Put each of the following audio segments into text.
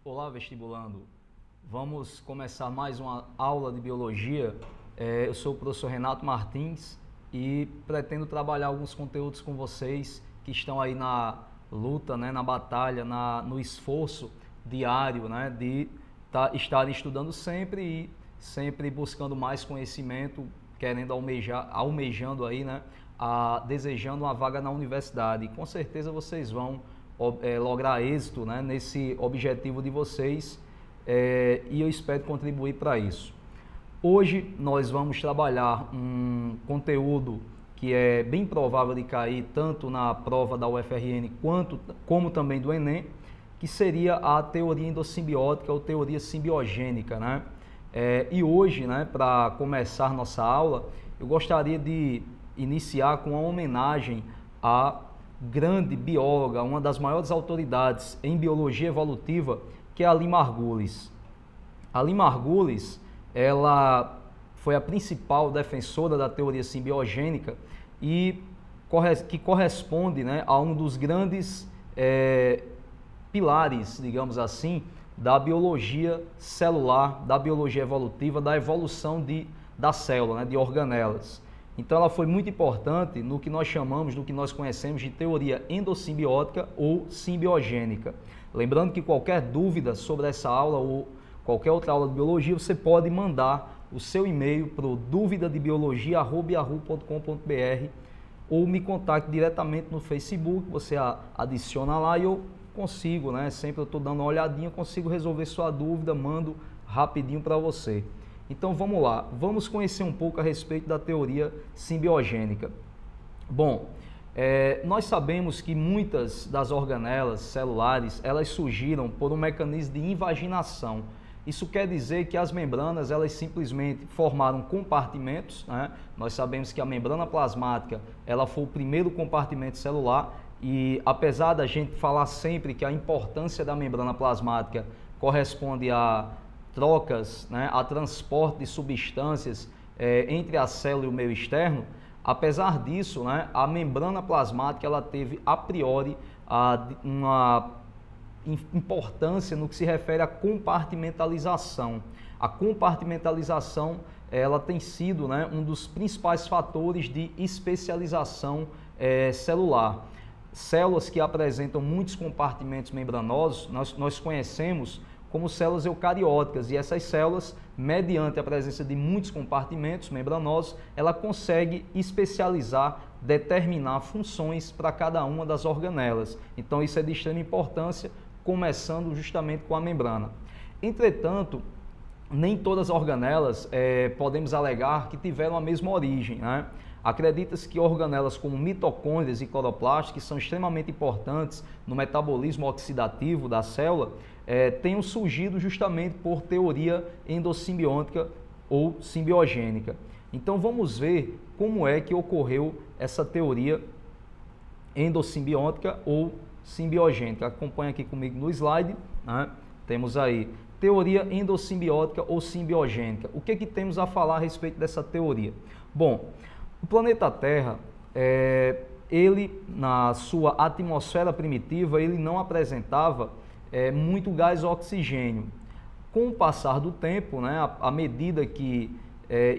Olá, vestibulando. Vamos começar mais uma aula de biologia. Eu sou o professor Renato Martins e pretendo trabalhar alguns conteúdos com vocês que estão aí na luta, né, na batalha, no esforço diário, né, de estar estudando sempre e sempre buscando mais conhecimento, querendo almejando aí, né, desejando uma vaga na universidade. E com certeza vocês vão lograr êxito, né, nesse objetivo de vocês, e eu espero contribuir para isso. Hoje nós vamos trabalhar um conteúdo que é bem provável de cair tanto na prova da UFRN como também do Enem, que seria a teoria endossimbiótica ou teoria simbiogênica, né? E hoje, né, para começar nossa aula, eu gostaria de iniciar com uma homenagem à grande bióloga, uma das maiores autoridades em biologia evolutiva, que é a Lynn Margulis. A Lynn Margulis, ela foi a principal defensora da teoria simbiogênica e que corresponde, né, a um dos grandes pilares, digamos assim, da biologia celular, da biologia evolutiva, da evolução da célula, né, de organelas. Então ela foi muito importante no que nós chamamos, no que nós conhecemos de teoria endossimbiótica ou simbiogênica. Lembrando que qualquer dúvida sobre essa aula ou qualquer outra aula de biologia, você pode mandar o seu e-mail para o duvidadebiologia@yahoo.com.br ou me contacte diretamente no Facebook, você adiciona lá e eu consigo, né? Sempre eu estou dando uma olhadinha, consigo resolver sua dúvida, mando rapidinho para você. Então vamos lá, vamos conhecer um pouco a respeito da teoria simbiogênica. Bom, nós sabemos que muitas das organelas celulares, elas surgiram por um mecanismo de invaginação. Isso quer dizer que as membranas, elas simplesmente formaram compartimentos, né? Nós sabemos que a membrana plasmática, ela foi o primeiro compartimento celular e apesar da gente falar sempre que a importância da membrana plasmática corresponde a trocas, né, a transporte de substâncias entre a célula e o meio externo, apesar disso, né, a membrana plasmática ela teve a priori uma importância no que se refere à compartimentalização. A compartimentalização ela tem sido, né, um dos principais fatores de especialização celular. Células que apresentam muitos compartimentos membranosos, nós conhecemos como células eucarióticas, e essas células, mediante a presença de muitos compartimentos membranosos, ela consegue especializar, determinar funções para cada uma das organelas. Então isso é de extrema importância, começando justamente com a membrana. Entretanto, nem todas as organelas podemos alegar que tiveram a mesma origem, né? Acredita-se que organelas como mitocôndrias e cloroplastos, que são extremamente importantes no metabolismo oxidativo da célula, tenham surgido justamente por teoria endossimbiótica ou simbiogênica. Então vamos ver como é que ocorreu essa teoria endossimbiótica ou simbiogênica. Acompanhe aqui comigo no slide, né? Temos aí teoria endossimbiótica ou simbiogênica. O que temos a falar a respeito dessa teoria? Bom, o planeta Terra, ele na sua atmosfera primitiva, ele não apresentava muito gás oxigênio. Com o passar do tempo, né, à medida que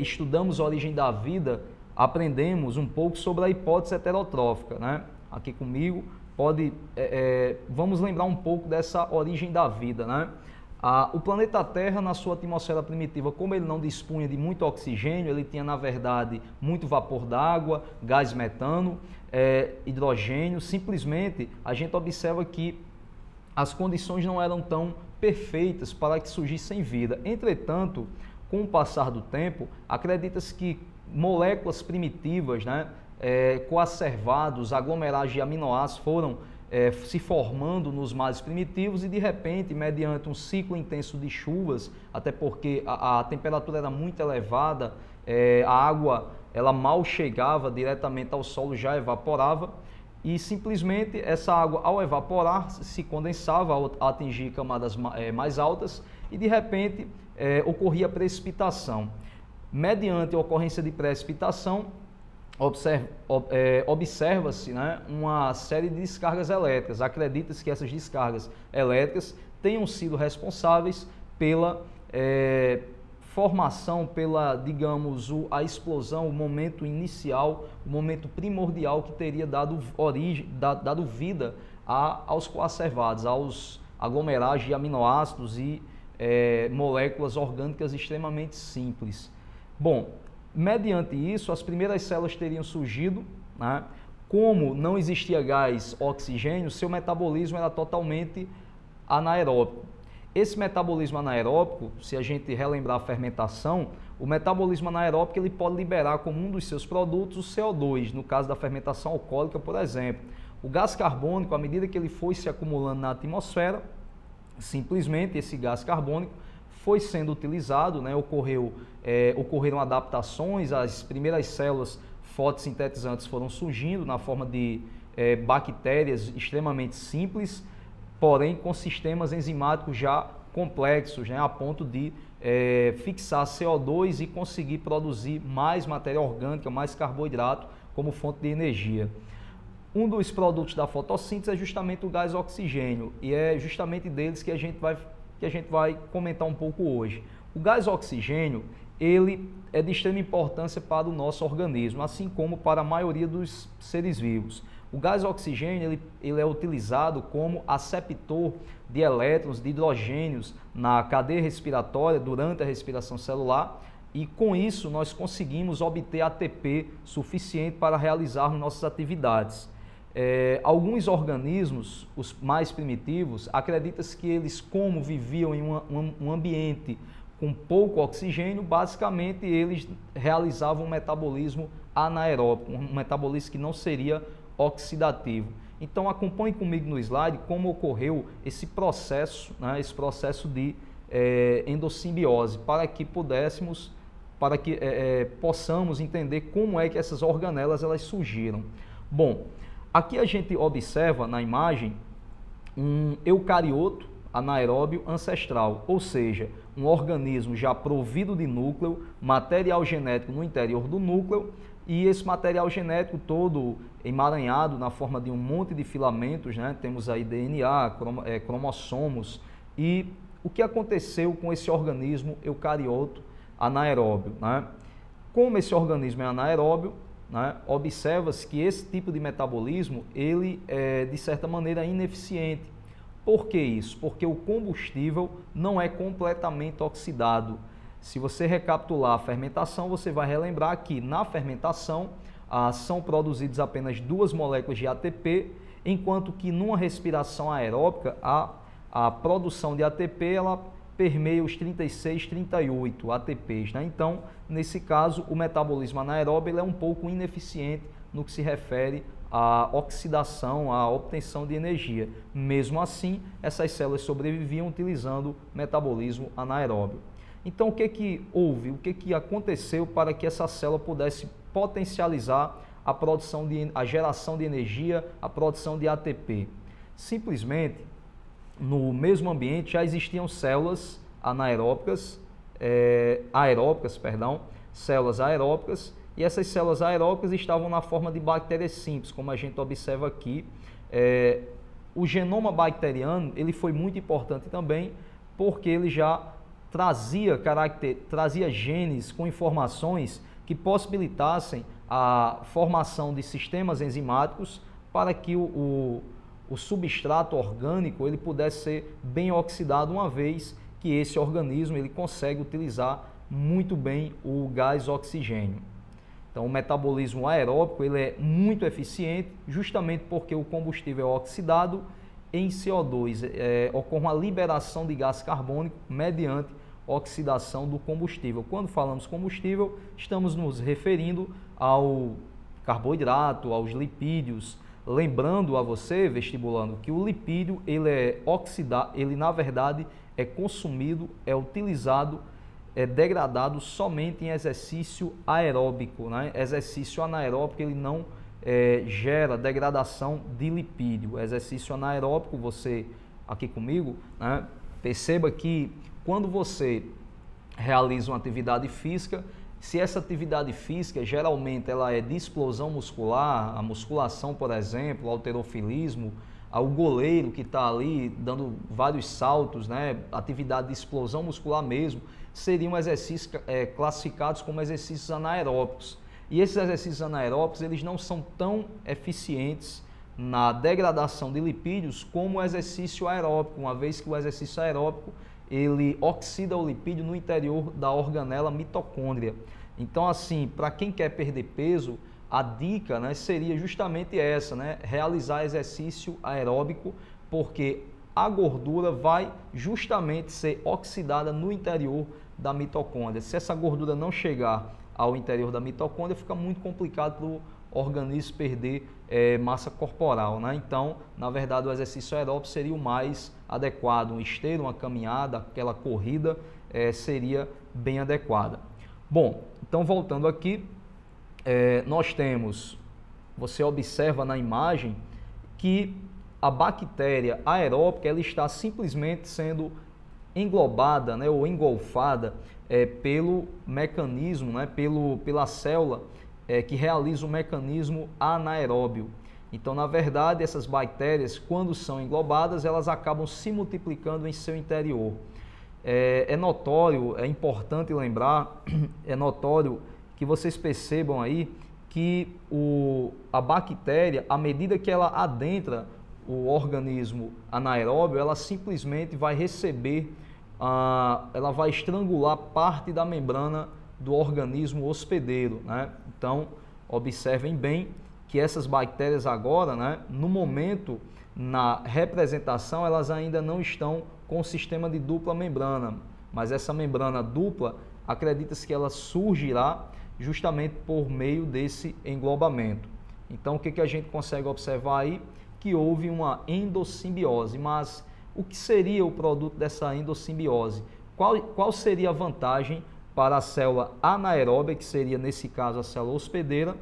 estudamos a origem da vida, aprendemos um pouco sobre a hipótese heterotrófica, né? Aqui comigo, vamos lembrar um pouco dessa origem da vida, né? O planeta Terra, na sua atmosfera primitiva, como ele não dispunha de muito oxigênio, ele tinha, na verdade, muito vapor d'água, gás metano, hidrogênio. Simplesmente, a gente observa que as condições não eram tão perfeitas para que surgissem vida. Entretanto, com o passar do tempo, acredita-se que moléculas primitivas, né, coacervados, aglomerados de aminoácidos foram se formando nos mares primitivos e, de repente, mediante um ciclo intenso de chuvas, até porque a temperatura era muito elevada, a água ela mal chegava diretamente ao solo, já evaporava, e simplesmente essa água, ao evaporar, se condensava ao atingir camadas mais altas e, de repente, ocorria precipitação. Mediante a ocorrência de precipitação, observa-se, né, uma série de descargas elétricas. Acredita-se que essas descargas elétricas tenham sido responsáveis pela formação, pela, digamos, a explosão, o momento inicial, o momento primordial que teria dado origem, dado vida aos coacervados, aos aglomerados de aminoácidos e moléculas orgânicas extremamente simples. Bom, mediante isso, as primeiras células teriam surgido, né? Como não existia gás oxigênio, seu metabolismo era totalmente anaeróbico. Esse metabolismo anaeróbico, se a gente relembrar a fermentação, o metabolismo anaeróbico ele pode liberar como um dos seus produtos o CO2, no caso da fermentação alcoólica, por exemplo. O gás carbônico, à medida que ele foi se acumulando na atmosfera, simplesmente esse gás carbônico foi sendo utilizado, né? Ocorreram adaptações, as primeiras células fotossintetizantes foram surgindo na forma de bactérias extremamente simples, porém com sistemas enzimáticos já complexos, né? A ponto de fixar CO2 e conseguir produzir mais matéria orgânica, mais carboidrato como fonte de energia. Um dos produtos da fotossíntese é justamente o gás oxigênio, e é justamente deles que a gente vai comentar um pouco hoje. O gás oxigênio, ele é de extrema importância para o nosso organismo, assim como para a maioria dos seres vivos. O gás oxigênio, ele é utilizado como aceptor de elétrons, de hidrogênios na cadeia respiratória durante a respiração celular, e com isso nós conseguimos obter ATP suficiente para realizar nossas atividades. Alguns organismos, os mais primitivos, acredita-se que eles, como viviam em um ambiente com pouco oxigênio, basicamente eles realizavam um metabolismo anaeróbico, um metabolismo que não seria oxidativo. Então acompanhe comigo no slide como ocorreu esse processo, né, esse processo de endossimbiose, para que possamos entender como é que essas organelas elas surgiram. Bom, aqui a gente observa na imagem um eucarioto anaeróbio ancestral, ou seja, um organismo já provido de núcleo, material genético no interior do núcleo, e esse material genético todo emaranhado na forma de um monte de filamentos, né? Temos aí DNA, cromossomos, e o que aconteceu com esse organismo eucarioto anaeróbio, né? Como esse organismo é anaeróbio, né, observa-se que esse tipo de metabolismo ele é de certa maneira ineficiente. Por que isso? Porque o combustível não é completamente oxidado. Se você recapitular a fermentação, você vai relembrar que na fermentação são produzidas apenas 2 moléculas de ATP, enquanto que numa respiração aeróbica a produção de ATP ela permeia os 36, 38 ATPs, né? Então, nesse caso, o metabolismo anaeróbio ele é um pouco ineficiente no que se refere à oxidação, à obtenção de energia. Mesmo assim, essas células sobreviviam utilizando metabolismo anaeróbio. Então, o que houve? O que aconteceu para que essa célula pudesse potencializar a geração de energia, a produção de ATP? Simplesmente, no mesmo ambiente já existiam células células aeróbicas, e essas células aeróbicas estavam na forma de bactérias simples, como a gente observa aqui. O genoma bacteriano ele foi muito importante também, porque ele já trazia genes com informações que possibilitassem a formação de sistemas enzimáticos para que o substrato orgânico ele pudesse ser bem oxidado, uma vez que esse organismo ele consegue utilizar muito bem o gás oxigênio. Então, o metabolismo aeróbico ele é muito eficiente, justamente porque o combustível é oxidado em CO2. Ocorre uma liberação de gás carbônico mediante oxidação do combustível. Quando falamos combustível, estamos nos referindo ao carboidrato, aos lipídios. Lembrando a você, vestibulando, que o lipídio ele na verdade é consumido, é utilizado, é degradado somente em exercício aeróbico, né? Exercício anaeróbico ele não gera degradação de lipídio. Exercício anaeróbico, você aqui comigo, né? Perceba que quando você realiza uma atividade física, Se essa atividade física, geralmente, ela é de explosão muscular, a musculação, por exemplo, o halterofilismo, o goleiro que está ali dando vários saltos, né, atividade de explosão muscular mesmo, seriam exercícios classificados como exercícios anaeróbicos. E esses exercícios anaeróbicos, eles não são tão eficientes na degradação de lipídios como o exercício aeróbico, uma vez que o exercício aeróbico ele oxida o lipídio no interior da organela mitocôndria. Então, assim, para quem quer perder peso, a dica, né, seria justamente essa, né, realizar exercício aeróbico, porque a gordura vai justamente ser oxidada no interior da mitocôndria. Se essa gordura não chegar ao interior da mitocôndria, fica muito complicado para o organismo perder massa corporal, né? Então, na verdade, o exercício aeróbico seria o mais adequado. Um esteiro, uma caminhada, aquela corrida seria bem adequada. Bom, então voltando aqui, nós temos, você observa na imagem que a bactéria aeróbica ela está simplesmente sendo englobada, né, ou engolfada pelo mecanismo, né, pela célula que realiza o mecanismo anaeróbio. Então, na verdade, essas bactérias, quando são englobadas, elas acabam se multiplicando em seu interior. É notório, é importante lembrar, é notório que vocês percebam aí que a bactéria, à medida que ela adentra o organismo anaeróbio, ela simplesmente vai receber, ela vai estrangular parte da membrana do organismo hospedeiro, né? Então, observem bem que essas bactérias agora, né, no momento, na representação, elas ainda não estão com o sistema de dupla membrana, mas essa membrana dupla, acredita-se que ela surgirá justamente por meio desse englobamento. Então, o que a gente consegue observar aí? Que houve uma endossimbiose, mas o que seria o produto dessa endossimbiose? Qual seria a vantagem para a célula anaeróbia, que seria nesse caso a célula hospedeira,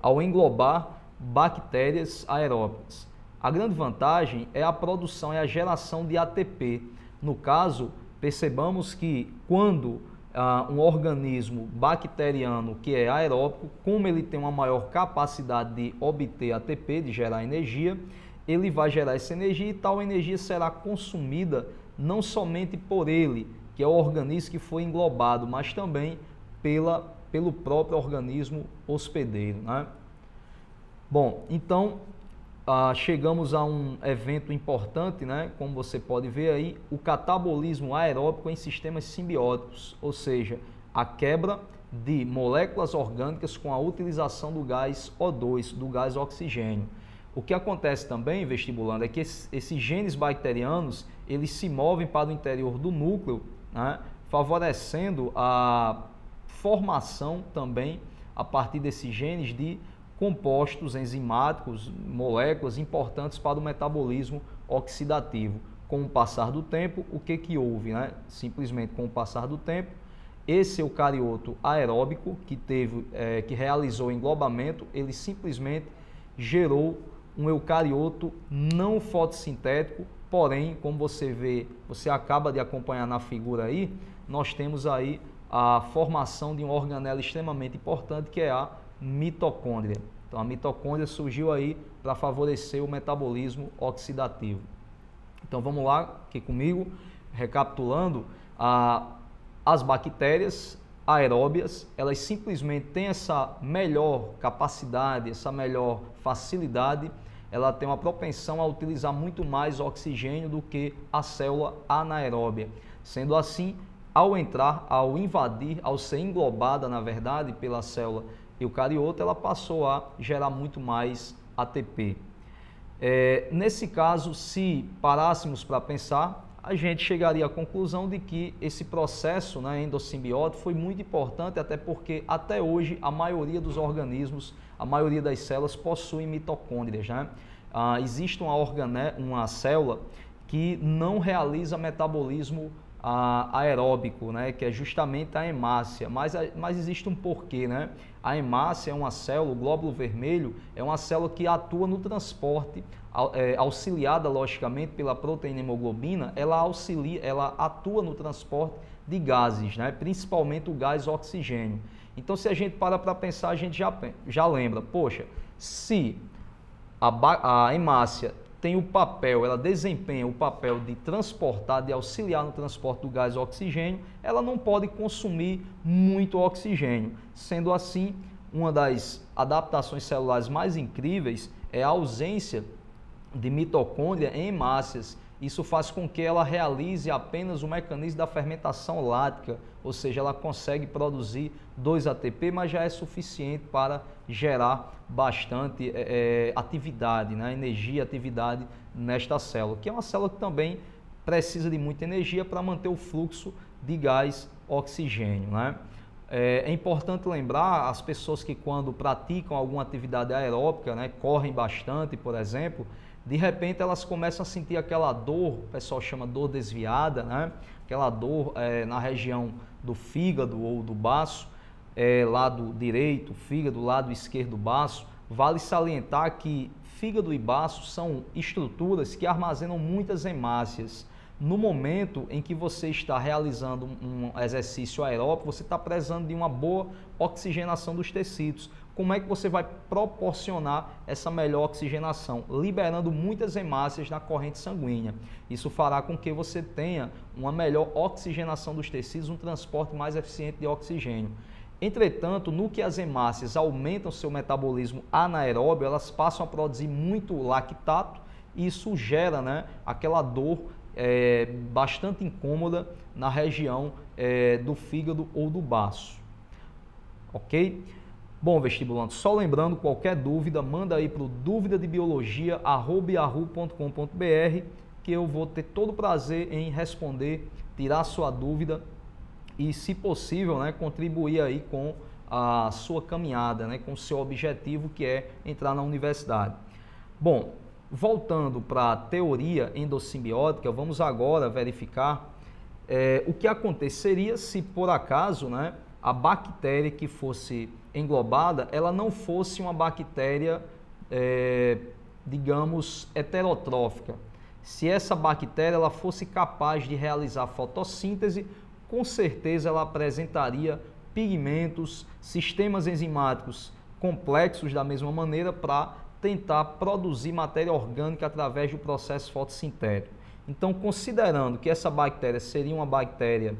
ao englobar bactérias aeróbicas? A grande vantagem é a produção, é a geração de ATP. No caso, percebamos que quando um organismo bacteriano que é aeróbico, como ele tem uma maior capacidade de obter ATP, de gerar energia, ele vai gerar essa energia e tal energia será consumida não somente por ele, que é o organismo que foi englobado, mas também pelo próprio organismo hospedeiro, né? Bom, então chegamos a um evento importante, né? Como você pode ver aí, o catabolismo aeróbico em sistemas simbióticos, ou seja, a quebra de moléculas orgânicas com a utilização do gás O2, do gás oxigênio. O que acontece também, vestibulando, é que esses genes bacterianos, eles se movem para o interior do núcleo, né, favorecendo a formação também, a partir desses genes, de compostos enzimáticos, moléculas importantes para o metabolismo oxidativo. Com o passar do tempo, o que houve, né? Simplesmente com o passar do tempo, esse eucarioto aeróbico que realizou o englobamento, ele simplesmente gerou um eucarioto não fotossintético, porém, como você vê, você acaba de acompanhar na figura aí, nós temos aí a formação de uma organela extremamente importante, que é a mitocôndria. Então, a mitocôndria surgiu aí para favorecer o metabolismo oxidativo. Então, vamos lá aqui comigo, recapitulando, as bactérias aeróbias, elas simplesmente têm essa melhor capacidade, essa melhor facilidade, ela tem uma propensão a utilizar muito mais oxigênio do que a célula anaeróbia. Sendo assim, ao invadir, ao ser englobada, na verdade, pela célula eucariota, ela passou a gerar muito mais ATP. Nesse caso, se parássemos para pensar, a gente chegaria à conclusão de que esse processo, né, endossimbiótico foi muito importante, até porque até hoje a maioria dos organismos, a maioria das células possuem mitocôndrias, né? Existe uma célula que não realiza metabolismo aeróbico, né, que é justamente a hemácia, mas existe um porquê, né? A hemácia é uma célula, o glóbulo vermelho é uma célula que atua no transporte, auxiliada logicamente pela proteína hemoglobina, ela atua no transporte de gases, né, principalmente o gás oxigênio. Então, se a gente para pensar, a gente já lembra, poxa, se a hemácia tem o papel, ela desempenha o papel de transportar, de auxiliar no transporte do gás oxigênio, ela não pode consumir muito oxigênio. Sendo assim, uma das adaptações celulares mais incríveis é a ausência de mitocôndria em hemácias. Isso faz com que ela realize apenas o mecanismo da fermentação lática, ou seja, ela consegue produzir 2 ATP, mas já é suficiente para gerar bastante atividade, né? Energia, atividade nesta célula, que é uma célula que também precisa de muita energia para manter o fluxo de gás oxigênio, né? É importante lembrar as pessoas que quando praticam alguma atividade aeróbica, né, correm bastante, por exemplo, de repente elas começam a sentir aquela dor, o pessoal chama dor desviada, né? Aquela dor na região do fígado ou do baço, lado direito, fígado, lado esquerdo do baço. Vale salientar que fígado e baço são estruturas que armazenam muitas hemácias. No momento em que você está realizando um exercício aeróbico, você está precisando de uma boa oxigenação dos tecidos. Como é que você vai proporcionar essa melhor oxigenação? Liberando muitas hemácias na corrente sanguínea. Isso fará com que você tenha uma melhor oxigenação dos tecidos, um transporte mais eficiente de oxigênio. Entretanto, no que as hemácias aumentam seu metabolismo anaeróbio, elas passam a produzir muito lactato e isso gera, né, aquela dor bastante incômoda na região do fígado ou do baço. Ok? Bom, vestibulando, só lembrando, qualquer dúvida, manda aí para o duvidadebiologia@yahoo.com.br que eu vou ter todo o prazer em responder, tirar a sua dúvida e, se possível, né, contribuir aí com a sua caminhada, né, com o seu objetivo, que é entrar na universidade. Bom, voltando para a teoria endossimbiótica, vamos agora verificar o que aconteceria se, por acaso, né, a bactéria que fosse englobada, ela não fosse uma bactéria, digamos, heterotrófica. Se essa bactéria ela fosse capaz de realizar fotossíntese, com certeza ela apresentaria pigmentos, sistemas enzimáticos complexos da mesma maneira para tentar produzir matéria orgânica através do processo fotossintético. Então, considerando que essa bactéria seria uma bactéria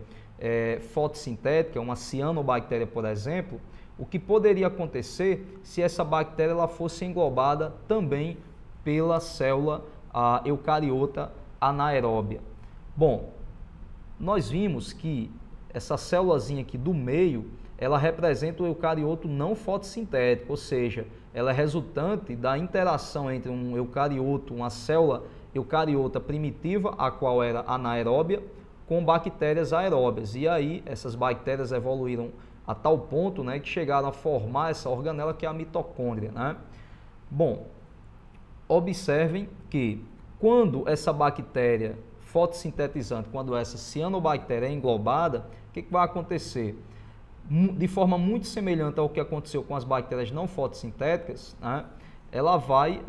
fotossintética, uma cianobactéria, por exemplo, o que poderia acontecer se essa bactéria ela fosse englobada também pela célula eucariota anaeróbia? Bom, nós vimos que essa célulazinha aqui do meio, ela representa o eucarioto não fotossintético, ou seja, ela é resultante da interação entre um eucarioto, uma célula eucariota primitiva, a qual era anaeróbia, com bactérias aeróbias. E aí essas bactérias evoluíram a tal ponto, né, que chegaram a formar essa organela que é a mitocôndria, né? Bom, observem que quando essa bactéria fotossintetizante, quando essa cianobactéria é englobada, o que vai acontecer? De forma muito semelhante ao que aconteceu com as bactérias não fotossintéticas, né, ela vai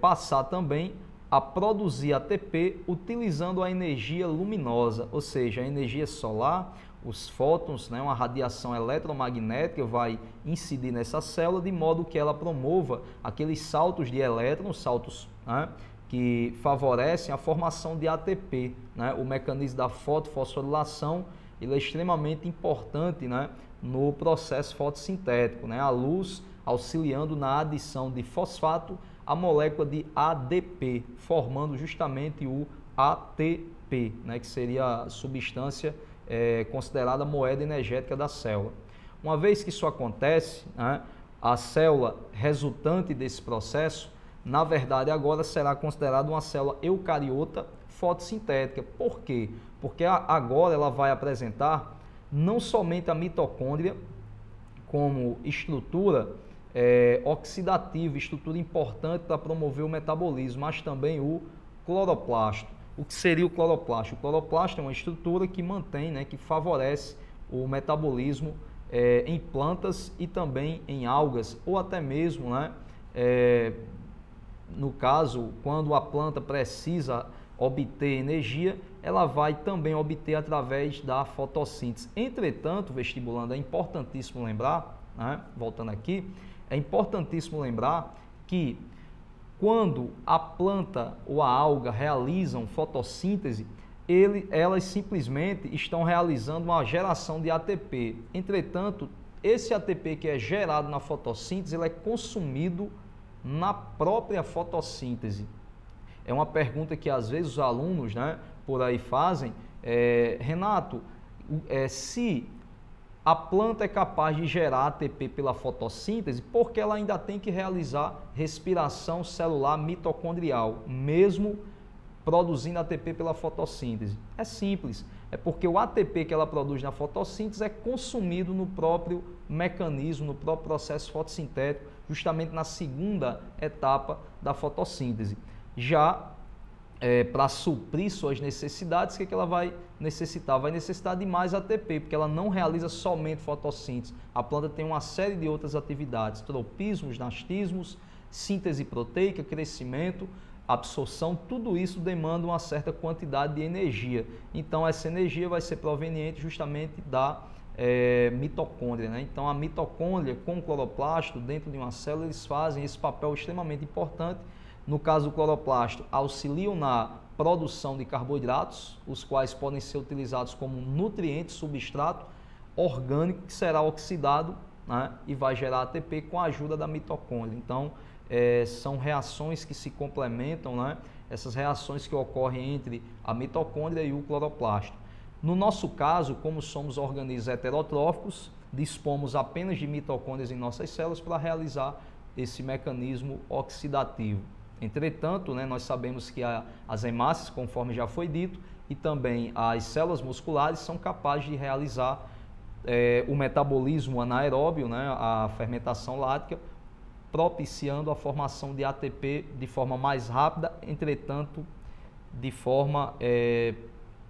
passar também a produzir ATP utilizando a energia luminosa, ou seja, a energia solar, os fótons, né, uma radiação eletromagnética vai incidir nessa célula de modo que ela promova aqueles saltos de elétrons, saltos, né, que favorecem a formação de ATP, né, o mecanismo da fotofosforilação. Ele é extremamente importante, né, no processo fotossintético, né, a luz auxiliando na adição de fosfato à molécula de ADP, formando justamente o ATP, né, que seria a substância considerada moeda energética da célula. Uma vez que isso acontece, né, a célula resultante desse processo, na verdade, agora será considerada uma célula eucariota fotossintética. Por quê? Porque agora ela vai apresentar não somente a mitocôndria como estrutura oxidativa, estrutura importante para promover o metabolismo, mas também o cloroplasto. O que seria o cloroplasto? O cloroplasto é uma estrutura que mantém, né, que favorece o metabolismo em plantas e também em algas, ou até mesmo, né, no caso, quando a planta precisa obter energia, ela vai também obter através da fotossíntese. Entretanto, vestibulando, é importantíssimo lembrar, né, voltando aqui, é importantíssimo lembrar que quando a planta ou a alga realizam fotossíntese, elas simplesmente estão realizando uma geração de ATP. Entretanto, esse ATP que é gerado na fotossíntese, ele é consumido na própria fotossíntese. É uma pergunta que às vezes os alunos, né, por aí fazem, Renato, se a planta é capaz de gerar ATP pela fotossíntese, porque ela ainda tem que realizar respiração celular mitocondrial, mesmo produzindo ATP pela fotossíntese? É simples, é porque o ATP que ela produz na fotossíntese é consumido no próprio mecanismo, no próprio processo fotossintético, justamente na segunda etapa da fotossíntese. Já para suprir suas necessidades, o que ela vai necessitar? Vai necessitar de mais ATP, porque ela não realiza somente fotossíntese. A planta tem uma série de outras atividades, tropismos, nastismos, síntese proteica, crescimento, absorção, tudo isso demanda uma certa quantidade de energia. Então, essa energia vai ser proveniente justamente da mitocôndria, né? Então, a mitocôndria com o cloroplasto dentro de uma célula, eles fazem esse papel extremamente importante. No caso do cloroplasto, auxiliam na produção de carboidratos, os quais podem ser utilizados como nutriente, substrato orgânico que será oxidado, né, e vai gerar ATP com a ajuda da mitocôndria. Então, são reações que se complementam, né? Essas reações que ocorrem entre a mitocôndria e o cloroplasto. No nosso caso, como somos organismos heterotróficos, dispomos apenas de mitocôndrias em nossas células para realizar esse mecanismo oxidativo. Entretanto, né, nós sabemos que as hemácias, conforme já foi dito, e também as células musculares são capazes de realizar o metabolismo anaeróbio, né, a fermentação lática, propiciando a formação de ATP de forma mais rápida, entretanto, de forma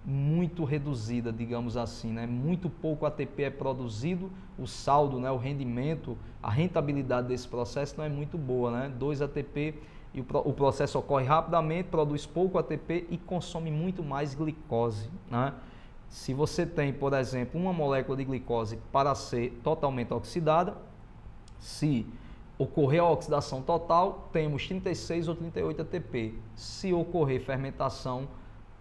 muito reduzida, digamos assim, né? Muito pouco ATP é produzido, o saldo, né, o rendimento, a rentabilidade desse processo não é muito boa, né? 2 ATP e o processo ocorre rapidamente, produz pouco ATP e consome muito mais glicose, né? Se você tem, por exemplo, uma molécula de glicose para ser totalmente oxidada, se ocorrer a oxidação total, temos 36 ou 38 ATP. Se ocorrer fermentação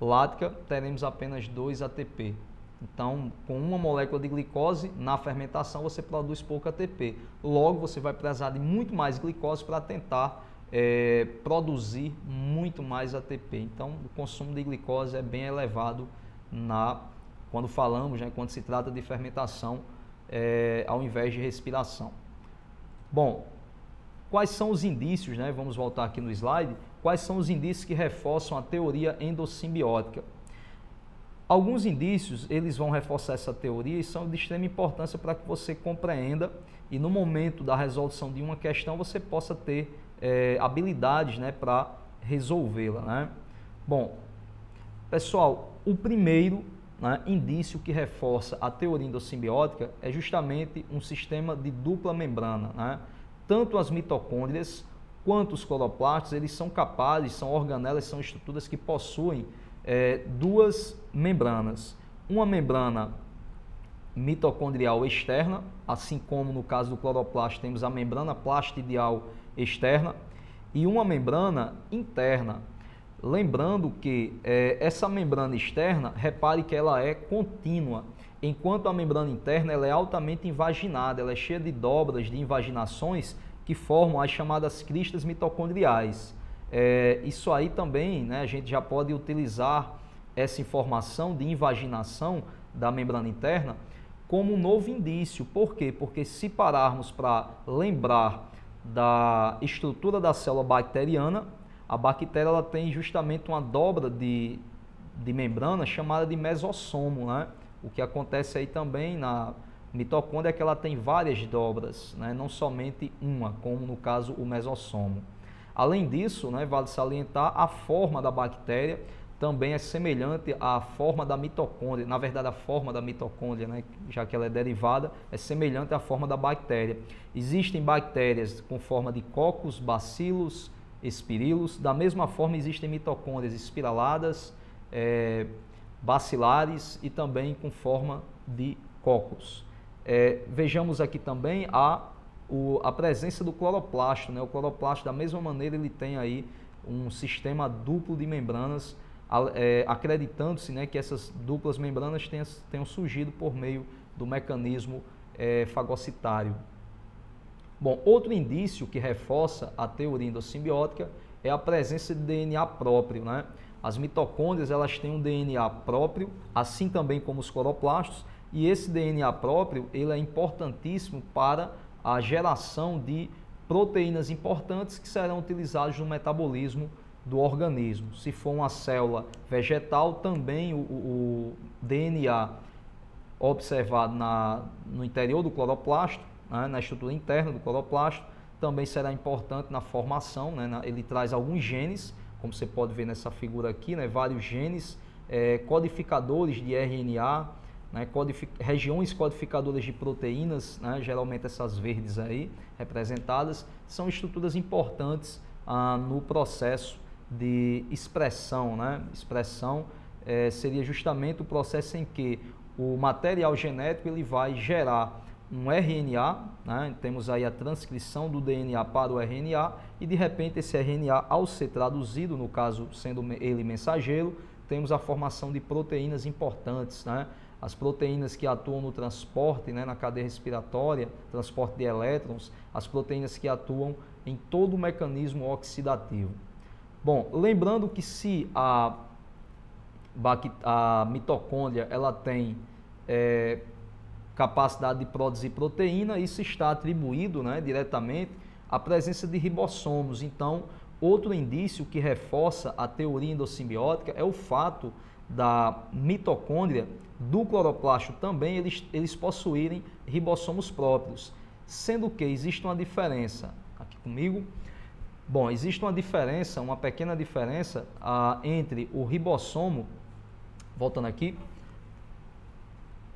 lática, teremos apenas 2 ATP. Então, com uma molécula de glicose, na fermentação você produz pouco ATP. Logo, você vai precisar de muito mais glicose para tentar produzir muito mais ATP. Então, o consumo de glicose é bem elevado quando falamos, né, quando se trata de fermentação, ao invés de respiração. Bom, quais são os indícios, né? Vamos voltar aqui no slide. Quais são os indícios que reforçam a teoria endossimbiótica? Alguns indícios, eles vão reforçar essa teoria e são de extrema importância para que você compreenda e no momento da resolução de uma questão você possa ter habilidades, né, para resolvê-la, né? Bom, pessoal, o primeiro, né, indício que reforça a teoria endossimbiótica é justamente um sistema de dupla membrana, né? Tanto as mitocôndrias quanto os cloroplastos, eles são capazes, são organelas, são estruturas que possuem duas membranas. Uma membrana mitocondrial externa, assim como no caso do cloroplasto temos a membrana plastidial externa, e uma membrana interna. Lembrando que essa membrana externa, repare que ela é contínua, enquanto a membrana interna ela é altamente invaginada, ela é cheia de dobras, de invaginações que formam as chamadas cristas mitocondriais. Isso aí também, né, a gente já pode utilizar essa informação de invaginação da membrana interna como um novo indício. Por quê? Porque se pararmos para lembrar da estrutura da célula bacteriana, a bactéria ela tem justamente uma dobra de membrana chamada de mesossomo, né? O que acontece aí também na mitocôndria é que ela tem várias dobras, né? Não somente uma, como no caso o mesossomo. Além disso, né, vale salientar a forma da bactéria, também é semelhante à forma da mitocôndria. Na verdade, a forma da mitocôndria, né, já que ela é derivada, é semelhante à forma da bactéria. Existem bactérias com forma de cocos, bacilos, espirilos. Da mesma forma, existem mitocôndrias espiraladas, bacilares e também com forma de cocos. Vejamos aqui também a presença do cloroplasto, né? O cloroplasto, da mesma maneira, ele tem aí um sistema duplo de membranas, acreditando-se, né, que essas duplas membranas tenham surgido por meio do mecanismo fagocitário. Bom, outro indício que reforça a teoria endossimbiótica é a presença de DNA próprio, né? As mitocôndrias, elas têm um DNA próprio, assim também como os cloroplastos, e esse DNA próprio, ele é importantíssimo para a geração de proteínas importantes que serão utilizadas no metabolismo do organismo. Se for uma célula vegetal, também o DNA observado no interior do cloroplasto, né, na estrutura interna do cloroplasto, também será importante na formação, né, ele traz alguns genes, como você pode ver nessa figura aqui, né, vários genes codificadores de RNA, né, regiões codificadoras de proteínas, né, geralmente essas verdes aí representadas, são estruturas importantes no processo de expressão, né? Expressão seria justamente o processo em que o material genético ele vai gerar um RNA, né? Temos aí a transcrição do DNA para o RNA e de repente esse RNA, ao ser traduzido, no caso sendo ele mensageiro, temos a formação de proteínas importantes, né? As proteínas que atuam no transporte, né, na cadeia respiratória, transporte de elétrons, as proteínas que atuam em todo o mecanismo oxidativo. Bom, lembrando que se a mitocôndria ela tem capacidade de produzir proteína, isso está atribuído, né, diretamente à presença de ribossomos. Então, outro indício que reforça a teoria endossimbiótica é o fato da mitocôndria, do cloroplasto também, eles possuírem ribossomos próprios, sendo que existe uma diferença, aqui comigo, bom, existe uma diferença, uma pequena diferença entre o ribossomo, voltando aqui,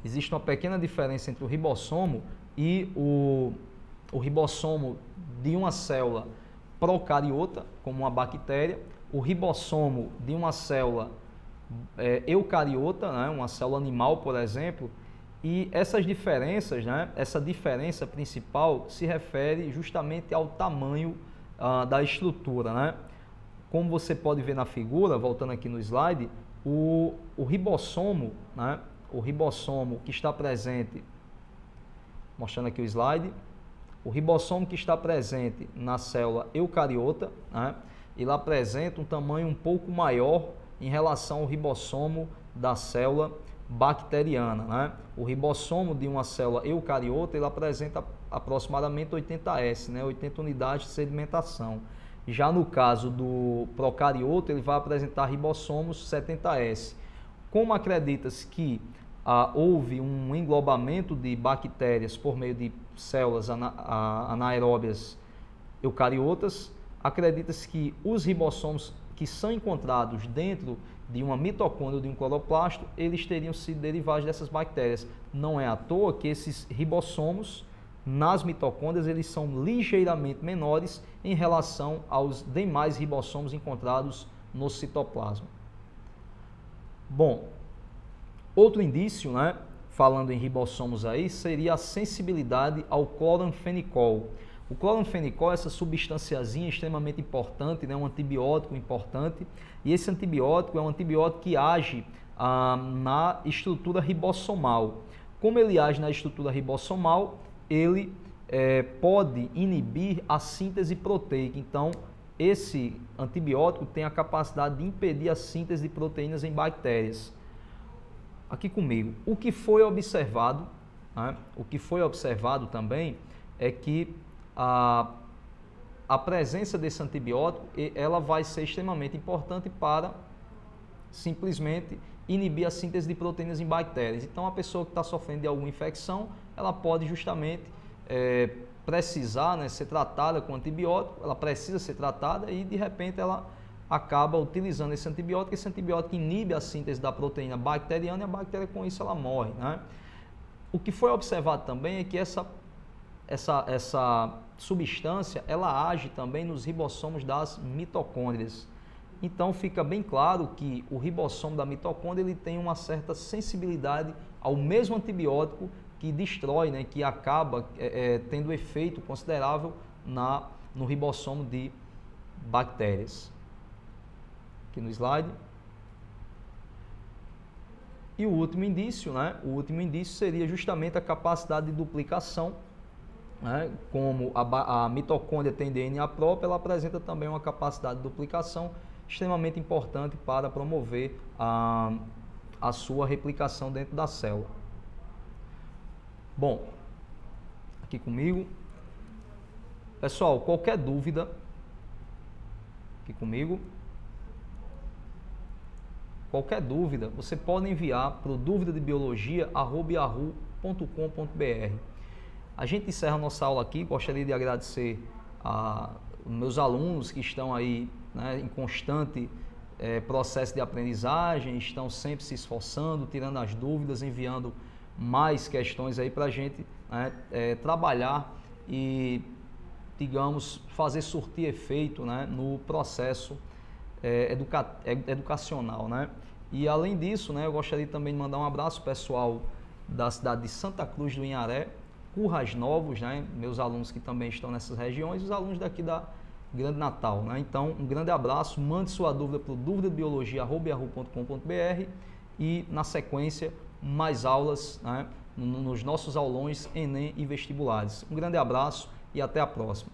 existe uma pequena diferença entre o ribossomo e o ribossomo de uma célula procariota, como uma bactéria, o ribossomo de uma célula eucariota, né, uma célula animal, por exemplo, e essas diferenças, né, essa diferença principal se refere justamente ao tamanho da estrutura, né? Como você pode ver na figura, voltando aqui no slide, o ribossomo, né, o ribossomo que está presente, mostrando aqui o slide, o ribossomo que está presente na célula eucariota, né, ele apresenta um tamanho um pouco maior em relação ao ribossomo da célula bacteriana, né? O ribossomo de uma célula eucariota ele apresenta aproximadamente 80S, né? 80 unidades de sedimentação. Já no caso do procariota, ele vai apresentar ribossomos 70S. Como acredita-se que houve um englobamento de bactérias por meio de células anaeróbias eucariotas, acredita-se que os ribossomos que são encontrados dentro de uma mitocôndria ou de um cloroplasto, eles teriam sido derivados dessas bactérias. Não é à toa que esses ribossomos nas mitocôndrias eles são ligeiramente menores em relação aos demais ribossomos encontrados no citoplasma. Bom, outro indício, né, falando em ribossomos aí, seria a sensibilidade ao cloranfenicol. O cloranfenicol é essa substanciazinha extremamente importante, né, um antibiótico importante, e esse antibiótico é um antibiótico que age na estrutura ribossomal. Como ele age na estrutura ribossomal, ele pode inibir a síntese proteica. Então, esse antibiótico tem a capacidade de impedir a síntese de proteínas em bactérias. Aqui comigo, o que foi observado, né, o que foi observado também é que a presença desse antibiótico ela vai ser extremamente importante para simplesmente inibir a síntese de proteínas em bactérias. Então, a pessoa que está sofrendo de alguma infecção, ela pode justamente precisar, né, ser tratada com antibiótico, ela precisa ser tratada e, de repente, ela acaba utilizando esse antibiótico inibe a síntese da proteína bacteriana e a bactéria com isso ela morre, né? O que foi observado também é que essa substância ela age também nos ribossomos das mitocôndrias. Então fica bem claro que o ribossomo da mitocôndria ele tem uma certa sensibilidade ao mesmo antibiótico que destrói, né, que acaba tendo efeito considerável no ribossomo de bactérias. Aqui no slide. E o último indício, né? O último indício seria justamente a capacidade de duplicação, né? Como a mitocôndria tem DNA próprio, ela apresenta também uma capacidade de duplicação extremamente importante para promover a sua replicação dentro da célula. Bom, aqui comigo. Pessoal, qualquer dúvida, aqui comigo. Qualquer dúvida, você pode enviar para o duvidadebiologia@yahoo.com.br. A gente encerra a nossa aula aqui. Gostaria de agradecer a meus alunos que estão aí, né, em constante processo de aprendizagem, estão sempre se esforçando, tirando as dúvidas, enviando mais questões aí para a gente, né, trabalhar e, digamos, fazer surtir efeito, né, no processo educacional, né? E além disso, né, eu gostaria também de mandar um abraço pessoal da cidade de Santa Cruz do Inharé, Currais Novos, né, meus alunos que também estão nessas regiões, e os alunos daqui da Grande Natal, né? Então, um grande abraço, mande sua dúvida para o duvidadebiologia@yahoo.com.br e, na sequência, mais aulas, né, nos nossos aulões Enem e vestibulares. Um grande abraço e até a próxima.